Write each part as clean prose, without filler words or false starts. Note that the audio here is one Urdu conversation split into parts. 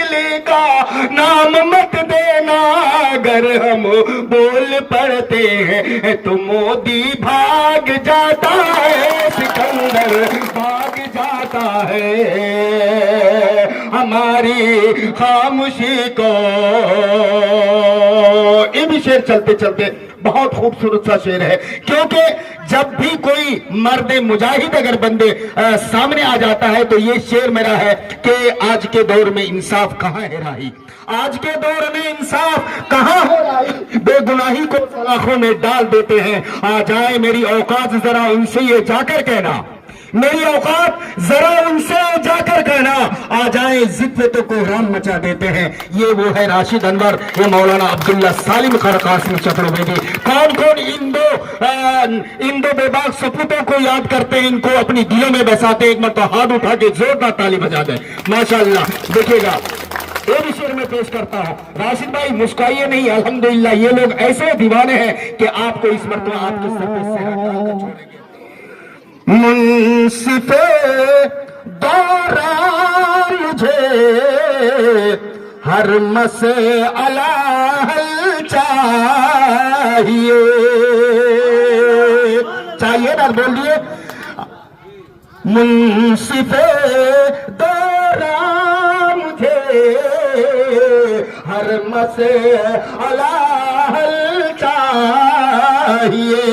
بجلی کا نام مت دینا، اگر ہم بول پڑتے ہیں تو مودی بھاگ جاتا ہے، سکندر بھاگ جاتا ہے، ہماری خاموشی کو۔ یہ بھی شعر چلتے چلتے بہت خوبصورت سا شعر ہے، کیونکہ جب بھی کوئی مرد مجاہد اگر بندے سامنے آ جاتا ہے تو یہ شعر میرا ہے کہ آج کے دور میں انصاف کہاں ہے راہی، آج کے دور میں انصاف کہاں ہے راہی، بے گناہی کو سلاخوں میں ڈال دیتے ہیں، آ جائے میری اوقات ذرا ان سے یہ جا کر کہنا، میری اوقات ذرا ان سے جا کر کہنا، آ جائیں ضد پہ تو کوہرام مچا دیتے ہیں۔ یہ وہ ہے راشد انور، یہ مولانا عبداللہ سالم خان قاسمی چپڑوں بیگی۔ کون کون ان دو بے باک سپوتوں کو یاد کرتے ہیں، ان کو اپنی دلوں میں بساتے ہیں، ایک مرتبہ ہاتھ اٹھا کے زوردار تالی بجا دیں ماشاءاللہ۔ دیکھیے گا یہ بھی شعر میں پیش کرتا ہوں، راشد بھائی مسکرائیے نہیں، الحمدللہ یہ لوگ ایسے دیوانے ہیں کہ آپ کو اس مرتبہ آپ کے سر پہ سہرا ڈال کر چھوڑیں گے۔ منصف دوران مجھے ہر مسئلہ حل چاہیے، چاہیے نا بولیے، منصف دوران مجھے ہر مسئلہ حل چاہیے،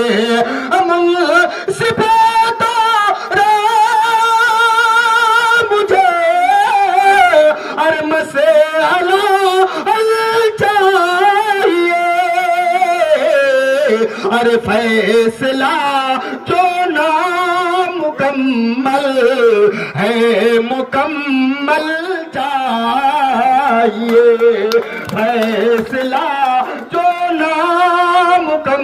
منصف ارے فیصلہ جو نامکمل ہے مکمل چاہیے، فیصلہ جو نامکمل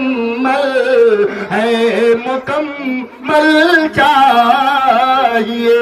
ہے مکمل چاہیے،